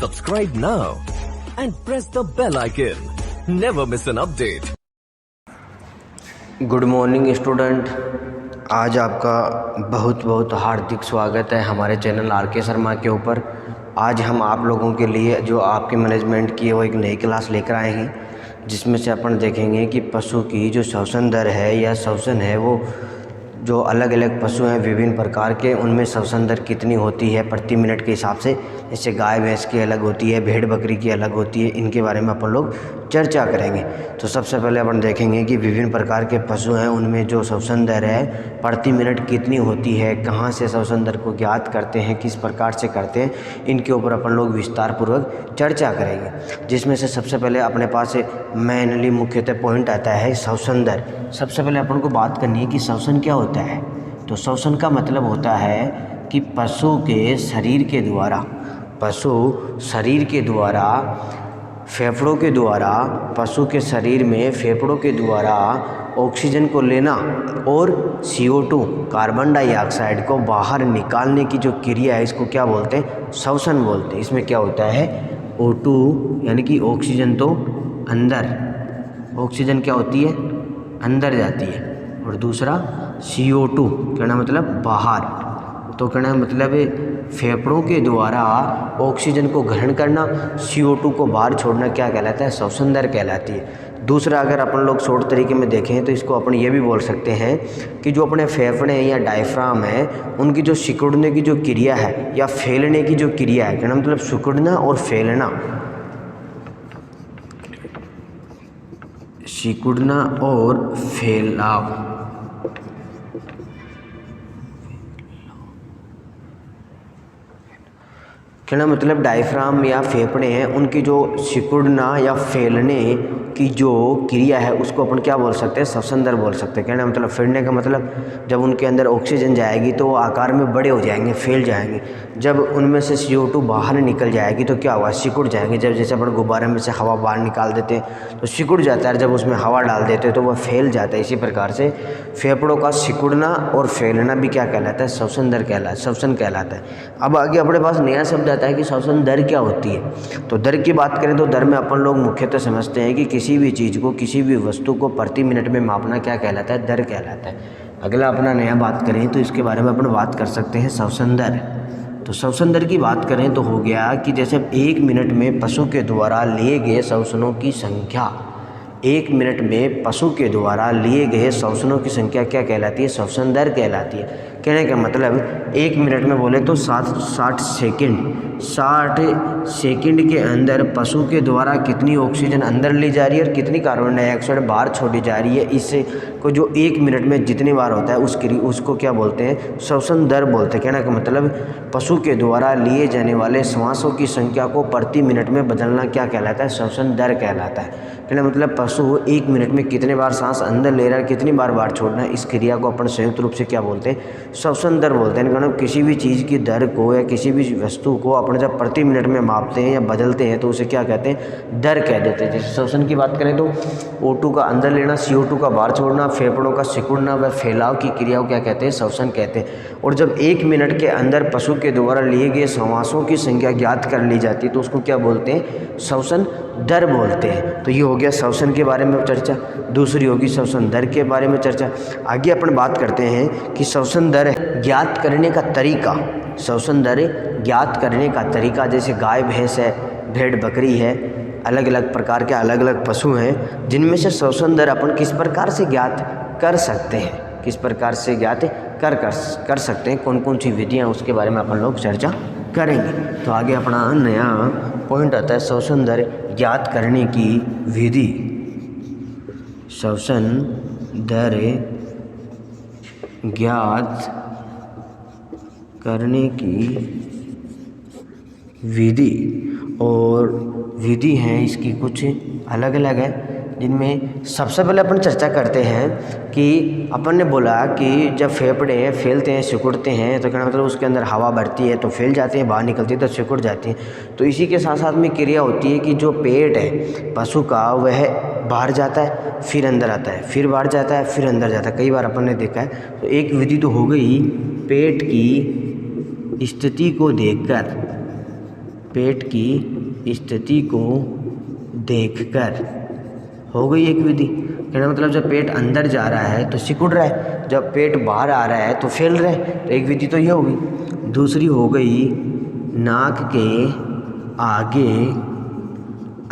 Subscribe now and press the bell icon. Never miss an update. Good morning student. आज आपका बहुत बहुत हार्दिक स्वागत है हमारे चैनल आर.के. शर्मा के ऊपर। आज हम आप लोगों के लिए जो आपके मैनेजमेंट की वो एक नई क्लास लेकर आए हैं, जिसमें से अपन देखेंगे कि पशु की जो श्वसन दर है या श्वसन है, वो जो अलग अलग पशु हैं विभिन्न प्रकार के, उनमें श्वसन दर कितनी होती है प्रति मिनट के हिसाब से। जैसे गाय भैंस की अलग होती है, भेड़ बकरी की अलग होती है। इनके बारे में अपन लोग चर्चा करेंगे। तो सबसे पहले अपन देखेंगे कि विभिन्न प्रकार के पशु हैं, उनमें जो श्वसन दर है प्रति मिनट कितनी होती है, कहाँ से श्वसन दर को ज्ञात करते हैं, किस प्रकार से करते हैं, इनके ऊपर अपन लोग विस्तार पूर्वक चर्चा करेंगे। जिसमें से सबसे पहले अपने पास मेनली मुख्यतः पॉइंट आता है श्वसन दर। सबसे पहले अपन को बात करनी है कि श्वसन क्या होता है। तो श्वसन का मतलब होता है कि पशु के शरीर के द्वारा फेफड़ों के द्वारा पशु के शरीर में फेफड़ों के द्वारा ऑक्सीजन को लेना और CO2 कार्बन डाइऑक्साइड को बाहर निकालने की जो क्रिया है, इसको क्या बोलते हैं? श्वसन बोलते हैं। इसमें क्या होता है? O2 यानी कि ऑक्सीजन तो अंदर, ऑक्सीजन क्या होती है? अंदर जाती है, और दूसरा CO2 कहना मतलब बाहर। तो कहना मतलब फेफड़ों के द्वारा ऑक्सीजन को ग्रहण करना, CO2 को बाहर छोड़ना क्या कहलाता है? श्वसन दर कहलाती है। दूसरा, अगर अपन लोग शॉर्ट तरीके में देखें तो इसको अपन ये भी बोल सकते हैं कि जो अपने फेफड़े या डायफ्राम है, उनकी जो सिकुड़ने की जो क्रिया है या फैलने की जो क्रिया है, कहना मतलब सिकुड़ना और फैलना, सिकुड़ना और फैलाव। कहना मतलब डायफ्राम या फेफड़े हैं, उनकी जो सिकुड़ना या फैलने की जो क्रिया है, उसको अपन क्या बोल सकते हैं? श्वसन दर बोल सकते हैं। कहना मतलब फैलने का मतलब जब उनके अंदर ऑक्सीजन जाएगी तो वो आकार में बड़े हो जाएंगे, फैल जाएंगे। जब उनमें से CO2 बाहर निकल जाएगी तो क्या हुआ? सिकुड़ जाएंगे। जब जैसे अपन गुब्बारे में से हवा बाहर निकाल देते हैं तो सिकुड़ जाता है, जब उसमें हवा डाल देते हैं तो वह फैल जाता है। इसी प्रकार से फेफड़ों का सिकुड़ना और फैलना भी क्या कहलाता है? श्वसन दर कहलाता है, श्वसन कहलाता है। अब आगे अपने पास नया शब्द आता है कि श्वसन दर क्या होती है। तो दर की बात करें तो दर में अपन लोग मुख्यतः समझते हैं कि किसी भी चीज़ को, किसी भी वस्तु को प्रति मिनट में मापना क्या कहलाता है? दर कहलाता है। अगला अपना नया बात करें तो इसके बारे में अपन बात कर सकते हैं श्वसन दर। तो श्वसन दर की बात करें तो हो गया कि जैसे 1 मिनट में पशु के द्वारा लिए गए श्वसनों की संख्या, 1 मिनट में पशु के द्वारा लिए गए श्वसनों की संख्या क्या कहलाती है? श्वसन दर कहलाती है। कहने का मतलब 1 मिनट में बोले तो 60 सेकंड के अंदर पशु के द्वारा कितनी ऑक्सीजन अंदर ली जा रही है और कितनी कार्बन डाइऑक्साइड बाहर छोड़ी जा रही है, इससे को जो 1 मिनट में जितनी बार होता है उसको क्या बोलते हैं? श्वसन दर बोलते हैं। कहने का मतलब पशु के द्वारा लिए जाने वाले श्वासों की संख्या को प्रति मिनट में बदलना क्या कहलाता है? श्वसन दर कहलाता है। कहने मतलब पशु 1 मिनट में कितने बार सांस अंदर ले रहा है, कितनी बार बाहर छोड़ना है, इस क्रिया को अपन संयुक्त रूप से क्या बोलते हैं? श्वसन दर बोलते हैं। मतलब किसी भी चीज़ की दर को या किसी भी वस्तु को अपन जब प्रति मिनट में मापते हैं या बदलते हैं तो उसे क्या कहते हैं? दर कह देते हैं। जैसे श्वसन की बात करें तो O2 का अंदर लेना, CO2 का बाहर छोड़ना, फेफड़ों का सिकुड़ना व फैलाव की क्रिया को क्या कहते हैं? श्वसन कहते हैं। और जब 1 मिनट के अंदर पशु के द्वारा लिए गए श्वासों की संख्या ज्ञात कर ली जाती है तो उसको क्या बोलते हैं? श्वसन दर बोलते हैं। तो ये हो गया श्वसन के बारे में चर्चा। दूसरी होगी श्वसन दर के बारे में चर्चा। आगे अपन बात करते हैं कि श्वसन दर ज्ञात करने का तरीका। श्वसन दर ज्ञात करने का तरीका, जैसे गाय भैंस है, भेड़ बकरी है, अलग अलग प्रकार के अलग अलग पशु हैं, जिनमें से श्वसन दर अपन किस प्रकार से ज्ञात कर सकते हैं, किस प्रकार से ज्ञात कर सकते हैं, कौन कौन सी विधियाँ, उसके बारे में अपन लोग चर्चा करेंगे। तो आगे अपना नया पॉइंट आता है श्वसन दर ज्ञात करने की विधि। श्वसन दर ज्ञात करने की विधि, और विधि हैं इसकी कुछ अलग अलग है, जिनमें सबसे पहले अपन चर्चा करते हैं कि अपन ने बोला कि जब फेफड़े फैलते हैं, सिकुड़ते हैं, तो क्या मतलब उसके अंदर हवा बढ़ती है तो फैल जाते हैं, बाहर निकलती है तो सिकुड़ जाती है। तो इसी के साथ साथ में क्रिया होती है कि जो पेट है पशु का, वह बाहर जाता है फिर अंदर आता है, फिर बाहर जाता है फिर अंदर जाता है। कई बार अपन ने देखा है। तो एक विधि तो हो गई पेट की स्थिति को देखकर, पेट की स्थिति को देखकर हो गई एक विधि। कहना मतलब जब पेट अंदर जा रहा है तो सिकुड़ रहा है, जब पेट बाहर आ रहा है तो फैल रहा है, तो एक विधि तो ये होगी। दूसरी हो गई नाक के आगे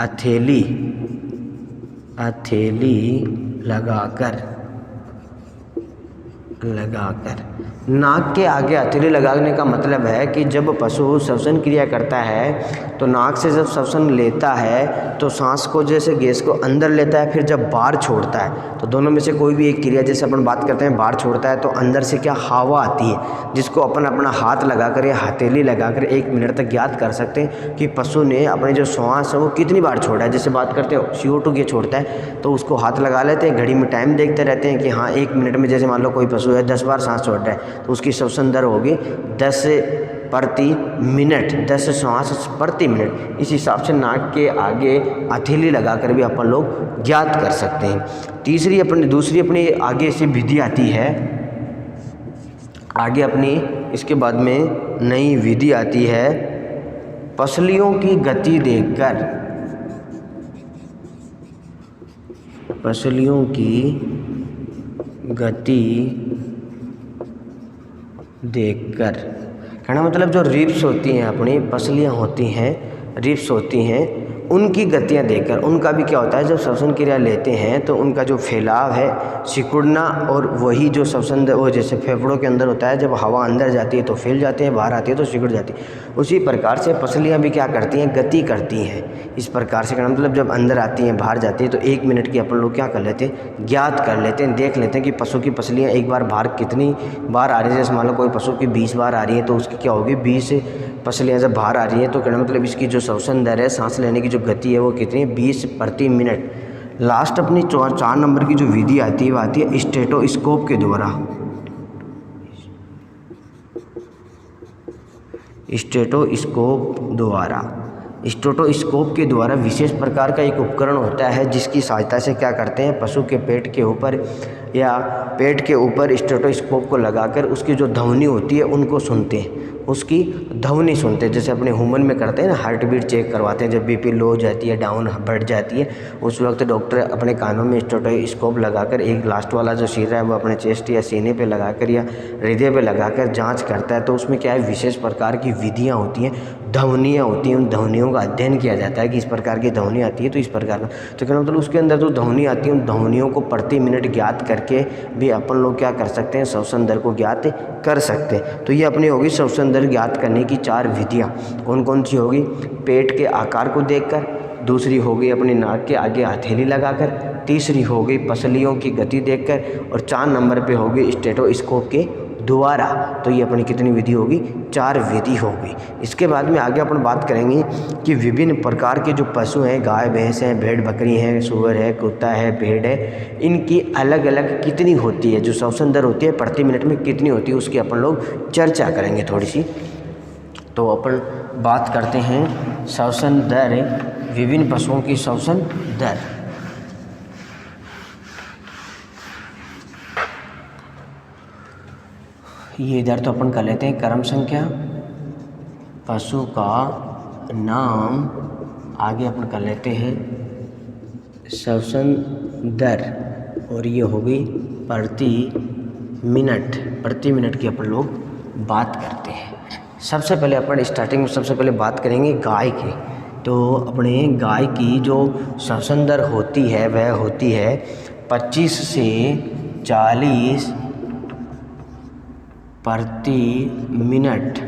हथेली लगाकर नाक के आगे हथेली लगाने का मतलब है कि जब पशु श्वसन क्रिया करता है तो नाक से जब श्वसन लेता है तो सांस को जैसे गैस को अंदर लेता है, फिर जब बाहर छोड़ता है तो दोनों में से कोई भी एक क्रिया, जैसे अपन बात करते हैं बाहर छोड़ता है तो अंदर से क्या हवा आती है, जिसको अपन अपना हाथ लगाकर या हथेली लगाकर 1 मिनट तक ज्ञात कर सकते हैं कि पशु ने अपने जो श्वास है वो कितनी बार छोड़ा है। जैसे बात करते हैं CO2 ये छोड़ता है तो उसको हाथ लगा लेते हैं, घड़ी में टाइम देखते रहते हैं कि हाँ 1 मिनट में, जैसे मान लो कोई पशु है 10 बार सांस छोड़ रहा है तो उसकी श्वसन दर होगी 10 प्रति मिनट, 10 श्वास प्रति मिनट। इस हिसाब से नाक के आगे हथेली लगाकर भी अपन लोग ज्ञात कर सकते हैं। दूसरी अपनी आगे से विधि आती है, आगे अपनी इसके बाद में नई विधि आती है पसलियों की गति देखकर। पसलियों की गति देखकर कहना मतलब जो रिब्स होती हैं, अपनी पसलियाँ होती हैं, रिब्स होती हैं, उनकी गतियाँ देखकर। उनका भी क्या होता है, जब श्वसन क्रिया लेते हैं तो उनका जो फैलाव है, सिकुड़ना, और वही जो श्वसन वो जैसे फेफड़ों के अंदर होता है, जब हवा अंदर जाती है तो फैल जाते हैं, बाहर आती है तो सिकुड़ जाती है। उसी प्रकार से पसलियाँ भी क्या करती हैं, गति करती हैं। इस प्रकार से कहना मतलब जब अंदर आती हैं बाहर जाती है तो 1 मिनट की अपन लोग क्या कर लेते हैं, ज्ञात कर लेते हैं, देख लेते हैं कि पशु की पसलियाँ एक बार बाहर कितनी बार आ रही है। जैसे मान लो कोई पशु की 20 बार आ रही है तो उसकी क्या होगी, 20 पसलियाँ जब बाहर आ रही है तो कहना मतलब इसकी जो श्वसन दर है, सांस लेने की जो गति है वो कितनी है, 20 प्रति मिनट। लास्ट अपनी 4 नंबर की जो विधि आती है वो आती है स्टेटोस्कोप के द्वारा। स्टेटोस्कोप के द्वारा विशेष प्रकार का एक उपकरण होता है जिसकी सहायता से क्या करते हैं, पशु के पेट के ऊपर या पेट के ऊपर स्टेटोस्कोप को लगाकर उसकी जो ध्वनि होती है उनको सुनते हैं, उसकी ध्वनि सुनते हैं। जैसे अपने ह्यूमन में करते हैं ना, हार्ट बीट चेक करवाते हैं, जब BP लो हो जाती है, डाउन बढ़ जाती है, उस वक्त डॉक्टर अपने कानों में स्टेटोस्कोप लगाकर एक लास्ट वाला जो सिरा है वो अपने चेस्ट या सीने पे लगाकर या हृदय पे लगाकर जांच करता है। तो उसमें क्या है, विशेष प्रकार की विधियाँ होती हैं, ध्वनियाँ होती हैं, उन ध्वनियों का अध्ययन किया जाता है कि इस प्रकार की ध्वनि आती है तो इस प्रकार का। तो क्या मतलब उसके अंदर जो ध्वनि आती है उन ध्वनियों को प्रति मिनट ज्ञात करके भी अपन लोग क्या कर सकते हैं, श्वसन दर को ज्ञात कर सकते हैं। तो ये अपनी होगी श्वसन दर ज्ञात करने की 4 विधियाँ। कौन कौन सी होगी, पेट के आकार को देखकर, दूसरी हो गई अपनी नाक के आगे हथेली लगाकर, तीसरी हो गई पसलियों की गति देखकर, और 4 नंबर पे होगी स्टेटोस्कोप के द्वारा। तो ये अपनी कितनी विधि होगी, 4 विधि होगी। इसके बाद में आगे अपन बात करेंगे कि विभिन्न प्रकार के जो पशु हैं, गाय भैंस हैं, भेड़ बकरी हैं, सूअर है, कुत्ता है, भेड़ है, इनकी अलग अलग कितनी होती है, जो श्वसन दर होती है प्रति मिनट में कितनी होती है, उसकी अपन लोग चर्चा करेंगे थोड़ी सी। तो अपन बात करते हैं श्वसन दर, विभिन्न पशुओं की श्वसन दर। ये इधर तो अपन कर लेते हैं क्रम संख्या, पशु का नाम, आगे अपन कर लेते हैं श्वसन दर, और ये हो गई प्रति मिनट की अपन लोग बात करते हैं। सबसे पहले अपन स्टार्टिंग में सबसे पहले बात करेंगे गाय की। तो अपने गाय की जो श्वसन दर होती है वह होती है 25 से 40 प्रति मिनट,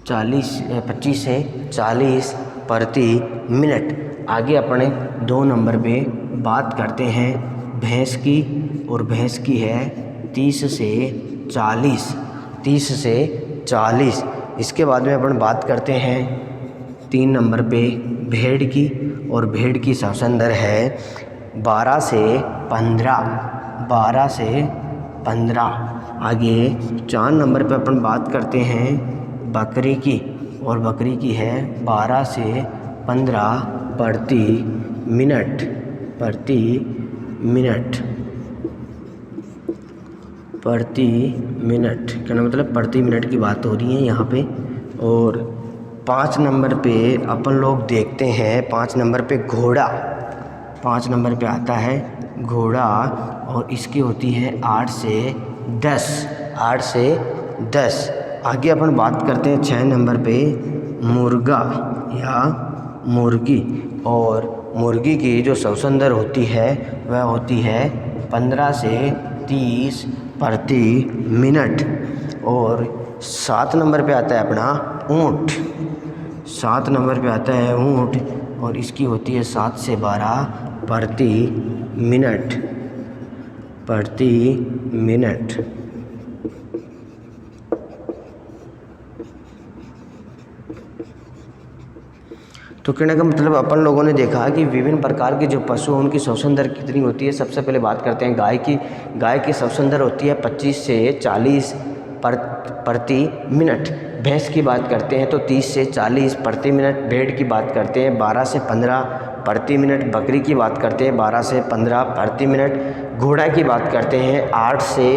25 से 40 प्रति मिनट। आगे अपने 2 नंबर पे बात करते हैं भैंस की, और भैंस की है 30 से 40। इसके बाद में अपन बात करते हैं 3 नंबर पे भेड़ की, और भेड़ की श्वसन दर है 12 से 15। आगे 4 नंबर पे अपन बात करते हैं बकरी की, और बकरी की है 12 से 15 प्रति मिनट। कहना मतलब प्रति मिनट की बात हो रही है यहाँ पे। और 5 नंबर पे अपन लोग देखते हैं, 5 नंबर पे घोड़ा, 5 नंबर पे आता है घोड़ा और इसकी होती है 8 से 10, 8 से 10। आगे अपन बात करते हैं 6 नंबर पे मुर्गा या मुर्गी, और मुर्गी की जो श्वसन दर होती है वह होती है 15 से 30 प्रति मिनट। और 7 नंबर पे आता है अपना ऊँट, 7 नंबर पे आता है ऊँट और इसकी होती है 7 से 12 प्रति मिनट, प्रति मिनट। तो कहने का मतलब अपन लोगों ने देखा कि विभिन्न प्रकार के जो पशु हैं उनकी श्वसन दर कितनी होती है। सबसे पहले बात करते हैं गाय की। गाय की श्वसन दर होती है 25 से 40 प्रति मिनट। भैंस की बात करते हैं तो 30 से 40 प्रति मिनट। भेड़ की बात करते हैं 12 से 15 प्रति मिनट। बकरी की बात करते हैं 12 से 15 प्रति मिनट। घोड़ा की बात करते हैं 8 से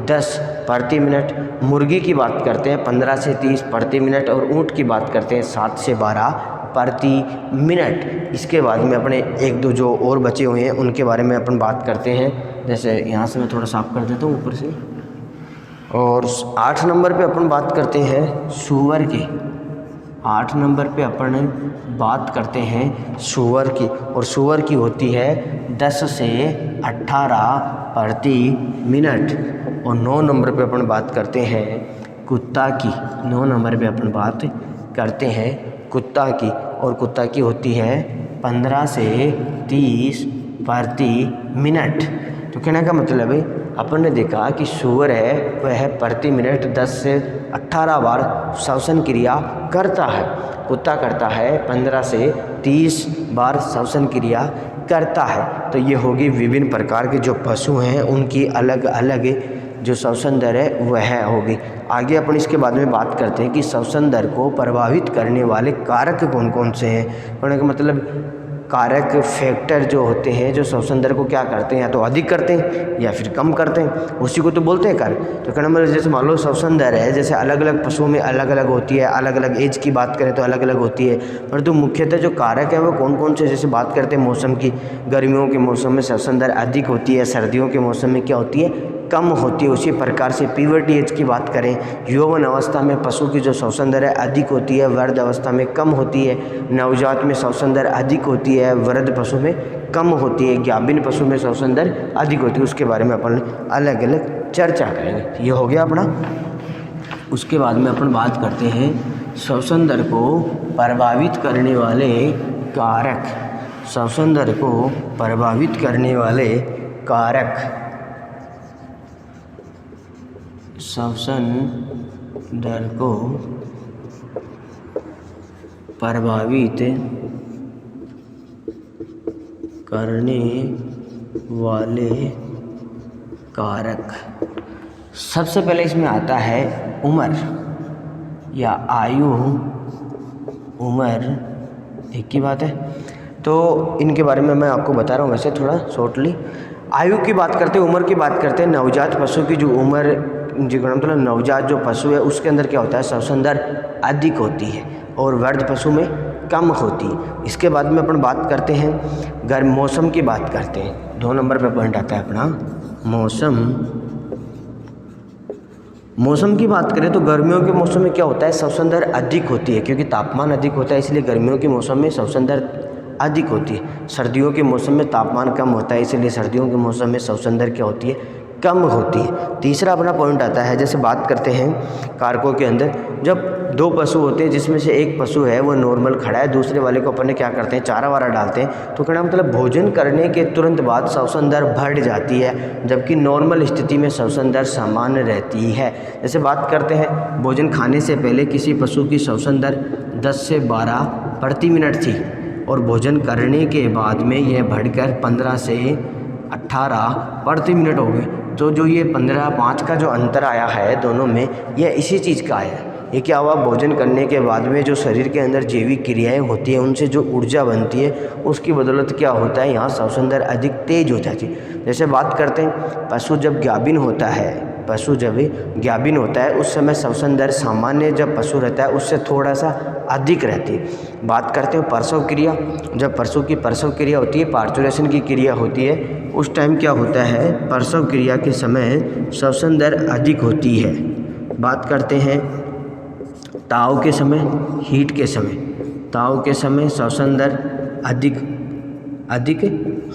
10 प्रति मिनट। मुर्गी की बात करते हैं 15 से 30 प्रति मिनट और ऊँट की बात करते हैं 7 से 12 प्रति मिनट। इसके बाद में अपने 1-2 जो और बचे हुए हैं उनके बारे में अपन बात करते हैं। जैसे यहाँ से मैं थोड़ा साफ कर देता हूँ ऊपर से। और 8 नंबर पे अपन बात करते हैं सूअर की। 8 नंबर पे अपन बात करते हैं सूअर की और सूअर की होती है 10 से 18 प्रति मिनट। और 9 नंबर पे अपन बात करते हैं कुत्ता की। 9 नंबर पे अपन बात करते हैं कुत्ता की और कुत्ता की होती है 15 से 30 प्रति मिनट। तो कहने का मतलब है अपन ने देखा कि सूअर है वह प्रति मिनट 10 से 18 बार श्वसन क्रिया करता है। कुत्ता करता है 15 से 30 बार श्वसन क्रिया करता है। तो ये होगी विभिन्न प्रकार के जो पशु हैं उनकी अलग अलग जो श्वसन दर है वह होगी। आगे अपन इसके बाद में बात करते हैं कि श्वसन दर को प्रभावित करने वाले कारक कौन कौन से हैं। कहने का मतलब कारक फैक्टर जो होते हैं जो श्वसन दर को क्या करते हैं, या तो अधिक करते हैं या फिर कम करते हैं, उसी को तो बोलते हैं कारक। तो कहना मतलब जैसे मान लो श्वसन दर है, जैसे अलग अलग पशुओं में अलग अलग होती है, अलग अलग एज की बात करें तो अलग अलग होती है, परंतु मुख्यतः जो कारक है वो कौन कौन से, जैसे बात करते हैं मौसम की, गर्मियों के मौसम में श्वसन दर अधिक होती है, सर्दियों के मौसम में क्या होती है, कम होती है। उसी प्रकार से प्यूबर्टी एज की बात करें, यौवन अवस्था में पशु की जो श्वसन दर है अधिक होती है, वृद्ध अवस्था में कम होती है, नवजात में श्वसन दर अधिक होती है, वृद्ध पशु में कम होती है, गाभिन पशु में श्वसन दर अधिक होती है। उसके बारे में अपन अलग अलग चर्चा करेंगे। ये हो गया अपना। उसके बाद में अपन बात करते हैं श्वसन दर को प्रभावित करने वाले कारक। श्वसन दर को प्रभावित करने वाले कारक, श्वसन दर को प्रभावित करने वाले कारक। सबसे पहले इसमें आता है उम्र या आयु। उम्र एक ही बात है, तो इनके बारे में मैं आपको बता रहा हूँ वैसे थोड़ा शॉर्टली। आयु की बात करते हैं, उम्र की बात करते हैं। नवजात पशु की जो उम्र, जो मतलब नवजात जो पशु है उसके अंदर क्या होता है, श्वसन दर अधिक होती है और वृद्ध पशु में कम होती है। इसके बाद में अपन बात करते हैं गर्म मौसम की बात करते हैं। 2 नंबर पे पॉइंट आता है अपना मौसम। मौसम की बात करें तो गर्मियों के मौसम में क्या होता है, श्वसन दर अधिक होती है, क्योंकि तापमान अधिक होता है इसलिए गर्मियों के मौसम में श्वसन दर अधिक होती है। सर्दियों के मौसम में तापमान कम होता है इसलिए सर्दियों के मौसम में श्वसन दर क्या होती है, कम होती है। तीसरा अपना पॉइंट आता है, जैसे बात करते हैं कारकों के अंदर, जब 2 पशु होते हैं जिसमें से एक पशु है वो नॉर्मल खड़ा है, दूसरे वाले को अपन ने क्या करते हैं, चारा वारा डालते हैं, तो कहना मतलब भोजन करने के तुरंत बाद श्वसन दर बढ़ जाती है, जबकि नॉर्मल स्थिति में श्वसन दर सामान्य रहती है। जैसे बात करते हैं भोजन खाने से पहले किसी पशु की श्वसन दर 10 से 12 प्रति मिनट थी और भोजन करने के बाद में यह बढ़कर 15 से 18 प्रति मिनट हो गई। तो जो ये 15-5 का जो अंतर आया है दोनों में, यह इसी चीज़ का आया है। ये क्या हुआ, भोजन करने के बाद में जो शरीर के अंदर जैविक क्रियाएं होती हैं उनसे जो ऊर्जा बनती है उसकी बदौलत क्या होता है, यहाँ श्वसन दर अधिक तेज हो जाती है। जैसे बात करते हैं पशु जब गाभिन होता है, पशु जब ज्ञाबिन होता है उस समय श्वसन दर सामान्य जब पशु रहता है उससे थोड़ा सा अधिक रहती है। बात करते हैं प्रसव क्रिया। जब पशु की प्रसव क्रिया होती है, पार्चुलेशन की क्रिया होती है, उस टाइम क्या होता है, प्रसव क्रिया के समय श्वसन दर अधिक होती है। बात करते हैं ताव के समय, हीट के समय। ताव के समय श्वसन दर अधिक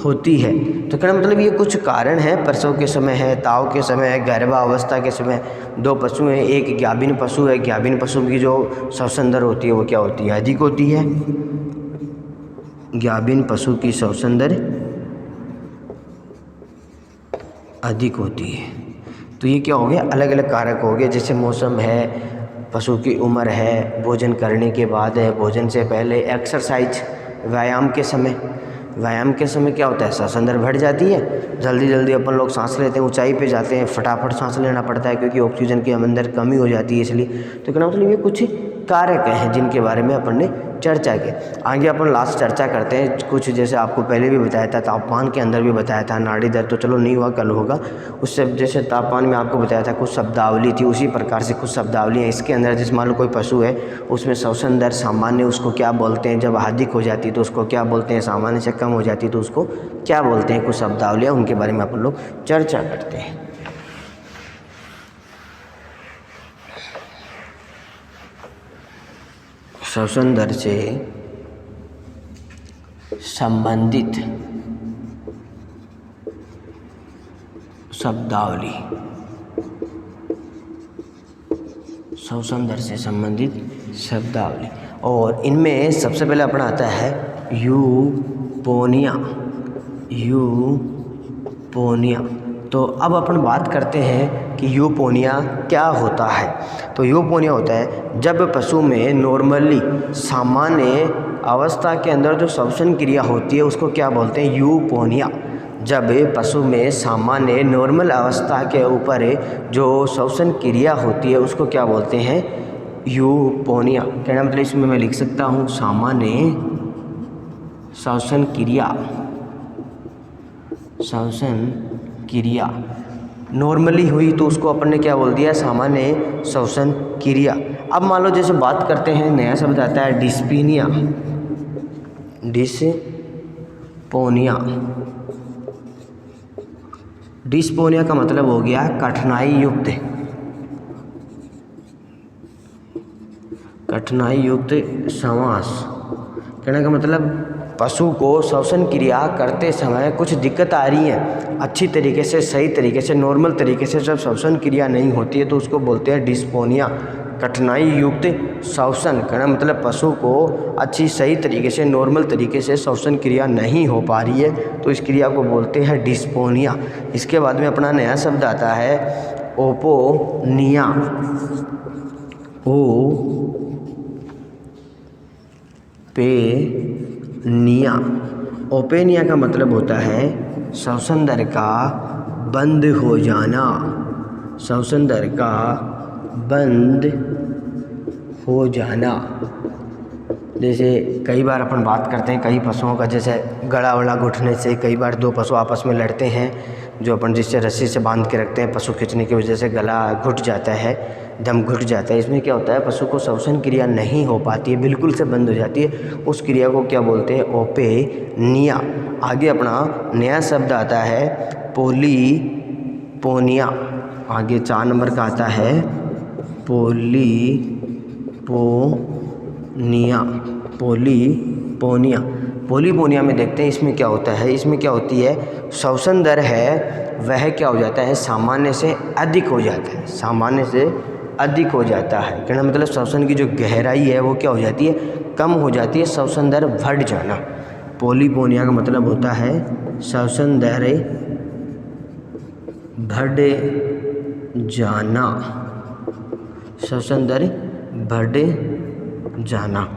होती है। तो कहना मतलब ये कुछ कारण है, प्रसव के समय है, ताव के समय है, गर्भावस्था के समय। दो पशु हैं, एक ज्ञाबिन पशु है, ज्ञाबिन पशु की जो श्वसन दर होती है वो क्या होती है, अधिक होती है। ज्ञाबिन पशु की श्वसन दर अधिक होती है। तो ये क्या हो गया, अलग अलग कारक हो गए, जैसे मौसम है, पशु की उम्र है, भोजन करने के बाद है, भोजन से पहले, एक्सरसाइज, व्यायाम के समय। व्यायाम के समय क्या होता है, श्वसन दर बढ़ जाती है, जल्दी जल्दी अपन लोग सांस लेते हैं, ऊंचाई पे जाते हैं, फटाफट सांस लेना पड़ता है क्योंकि ऑक्सीजन के अंदर कमी हो जाती है इसलिए। तो कहना मतलब ये कुछ कारक हैं जिनके बारे में अपन ने चर्चा की। आगे अपन लास्ट चर्चा करते हैं कुछ, जैसे आपको पहले भी बताया था, तापमान के अंदर भी बताया था, नाड़ी दर तो चलो नहीं हुआ, कल होगा। उससे जैसे तापमान में आपको बताया था कुछ शब्दावली थी, उसी प्रकार से कुछ शब्दावली है इसके अंदर। जैसे मान लो कोई पशु है, उसमें श्वसन दर सामान्य उसको क्या बोलते हैं, जब अधिक हो जाती है तो उसको क्या बोलते हैं, सामान्य से कम हो जाती है तो उसको क्या बोलते हैं, कुछ शब्दावलियाँ, उनके बारे में अपन लोग चर्चा करते हैं। श्वसन दर से संबंधित शब्दावली, श्वसन दर से संबंधित शब्दावली, और इनमें सबसे पहले अपना आता है यूपोनिया। यूपोनिया। तो अब अपन बात करते हैं कि यूपोनिया क्या होता है। तो यूपोनिया होता है जब पशु में नॉर्मली सामान्य अवस्था के अंदर जो श्वसन क्रिया होती है उसको क्या बोलते हैं, यूपोनिया। जब पशु में सामान्य नॉर्मल अवस्था के ऊपर जो श्वसन क्रिया होती है उसको क्या बोलते हैं, यूपोनिया। कहना मतलब इसमें मैं लिख सकता हूँ सामान्य श्वसन क्रिया। श्वसन क्रिया नॉर्मली हुई तो उसको अपन ने क्या बोल दिया, सामान्य श्वसन क्रिया। अब मान लो जैसे बात करते हैं, नया शब्द आता है डिस्पीनिया। डिस्पोनिया। डिस्पोनिया का मतलब हो गया कठिनाई युक्त, कठिनाई युक्त श्वास। कहने का मतलब पशु को श्वसन क्रिया करते समय कुछ दिक्कत आ रही है, अच्छी तरीके से, सही तरीके से, नॉर्मल तरीके से जब श्वसन क्रिया नहीं होती है तो उसको बोलते हैं डिस्पोनिया, कठिनाई युक्त श्वसन। कहना मतलब पशु को अच्छी सही तरीके से, नॉर्मल तरीके से श्वसन क्रिया नहीं हो पा रही है तो इस क्रिया को बोलते हैं डिस्पोनिया। इसके बाद में अपना नया शब्द आता है ओपोनिया। ओपेनिया। ओपेनिया का मतलब होता है श्वसन दर का बंद हो जाना। श्वसन दर का बंद हो जाना। जैसे कई बार अपन बात करते हैं कई पशुओं का, जैसे गला वड़ा घुटने से कई बार दो पशु आपस में लड़ते हैं, जो अपन जिससे रस्सी से बांध के रखते हैं, पशु खींचने की वजह से गला घुट जाता है, दम घुट जाता है। इसमें क्या होता है, पशु को श्वसन क्रिया नहीं हो पाती है, बिल्कुल से बंद हो जाती है। उस क्रिया को क्या बोलते हैं, ओपेनिया। आगे अपना नया शब्द आता है पोलीपोनिया। आगे 4 नंबर का आता है पोलीपोनिया। पोलीपोनिया। पोलीपोनिया में देखते हैं इसमें क्या होता है। इसमें क्या होती है, श्वसन दर है वह क्या हो जाता है, सामान्य से अधिक हो जाता है, सामान्य से अधिक हो जाता है। कहना मतलब श्वसन की जो गहराई है वो क्या हो जाती है, कम हो जाती है, श्वसन दर बढ़ जाना। पोलीपोनिया का मतलब होता है श्वसन दर बढ़ जाना, श्वसन दर बढ़ जाना।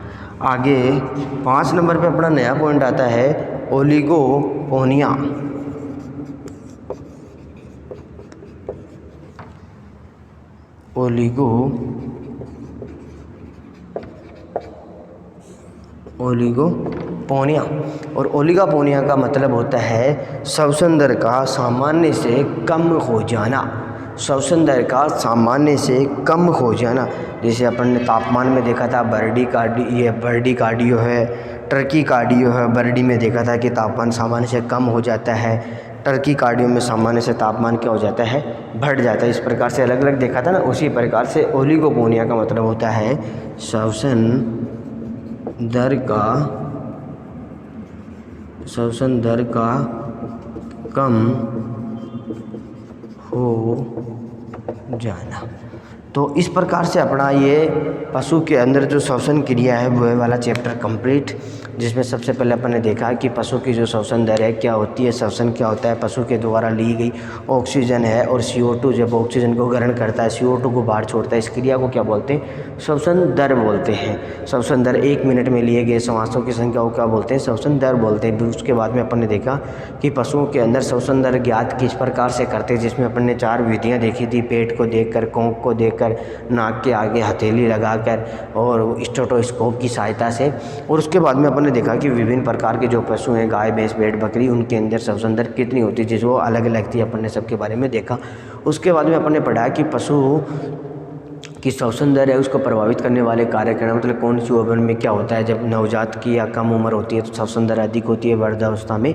आगे 5 नंबर पे अपना नया पॉइंट आता है ओलिगोपोनिया। ओलिगोपोनिया। और ओलिगोपोनिया का मतलब होता है श्वसन दर का सामान्य से कम हो जाना। श्वसन दर का सामान्य से कम हो जाना। जैसे अपन ने तापमान में देखा था बर्डीकार्डियो है, टर्कीकार्डियो है। बर्डी में देखा था कि तापमान सामान्य से कम हो जाता है, टर्कीकार्डियो में सामान्य से तापमान क्या हो जाता है, बढ़ जाता है। इस प्रकार से अलग अलग देखा था ना। उसी प्रकार से ओलिगोपोनिया का मतलब होता है श्वसन दर का कम हो जाना। तो इस प्रकार से अपना ये पशु के अंदर जो श्वसन क्रिया है वो वाला चैप्टर कंप्लीट, जिसमें सबसे पहले अपन ने देखा कि पशु की जो श्वसन दर है क्या होती है, श्वसन क्या होता है, पशु के द्वारा ली गई ऑक्सीजन है और CO2 जब ऑक्सीजन को ग्रहण करता है CO2 को बाहर छोड़ता है, इस क्रिया को क्या बोलते हैं, श्वसन दर बोलते हैं। श्वसन दर 1 मिनट में लिए गए श्वासों की संख्या को क्या बोलते हैं, श्वसन दर बोलते हैं। उसके बाद में अपन ने देखा कि पशुओं के अंदर श्वसन दर ज्ञात किस प्रकार से करते हैं, जिसमें अपन ने 4 विधियाँ देखी थी, पेट को देखकर, कोंख को देखकर, नाक के आगे हथेली लगाकर और स्टेथोस्कोप की सहायता से। और उसके बाद में अपन ने देखा कि विभिन्न प्रकार के जो पशु हैं, गाय, भैंस, भेड़, बकरी, उनके अंदर श्वसन दर कितनी होती है, जिसको अलग अलग थी। अपन ने सबके बारे में देखा। उसके बाद में अपन ने पढ़ा कि पशु की श्वसन दर है उसको प्रभावित करने वाले कारक, मतलब कौन सी उम्र में क्या होता है। जब नवजात की या कम उम्र होती है तो श्वसन दर अधिक होती है, वृद्धावस्था में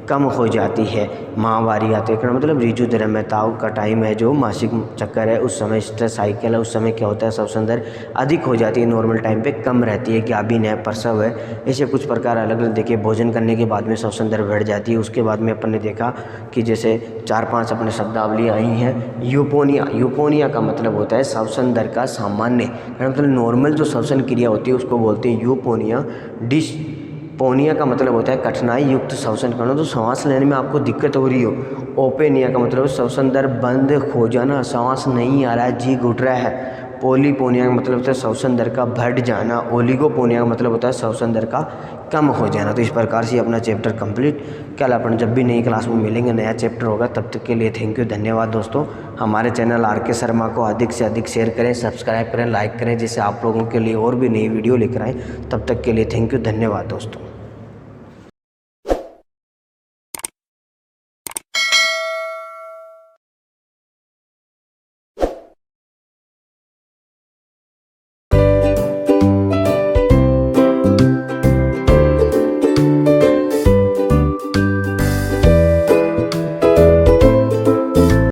कम हो जाती है। माहवारी आते हैं मतलब ऋजुद्रम्यताओं का टाइम है, जो मासिक चक्कर है उस समय, स्ट्रेस साइकिल है उस समय क्या होता है, श्वसन दर अधिक हो जाती है, नॉर्मल टाइम पे कम रहती है। गाभिन है, प्रसव है, ऐसे कुछ प्रकार अलग अलग देखे। भोजन करने के बाद में श्वसन दर बढ़ जाती है। उसके बाद में अपन ने देखा कि जैसे 4-5 अपने शब्दावली आई हैं। यूपोनिया का मतलब होता है श्वसन दर का सामान्य, मतलब नॉर्मल जो श्वसन क्रिया होती है उसको बोलते हैं यूपोनिया। डिस्पोनिया का मतलब होता है कठिनाई युक्त श्वसन करना, तो सांस लेने में आपको दिक्कत हो रही हो। ओपेनिया का मतलब श्वसन दर बंद हो जाना, सांस नहीं आ रहा है, जी घुट रहा है। पोलीपोनिया का मतलब होता है श्वसन दर का बढ़ जाना। ओलिगोपोनिया का मतलब होता है श्वसन दर का कम हो जाना। तो इस प्रकार से अपना चैप्टर कंप्लीट। कल अपन जब भी नई क्लास में मिलेंगे, नया चैप्टर होगा, तब तक के लिए थैंक यू, धन्यवाद दोस्तों। हमारे चैनल RK शर्मा को अधिक से अधिक शेयर करें, सब्सक्राइब करें, लाइक करें, जिससे आप लोगों के लिए और भी नई वीडियो लेकर आएँ। तब तक के लिए थैंक यू, धन्यवाद दोस्तों।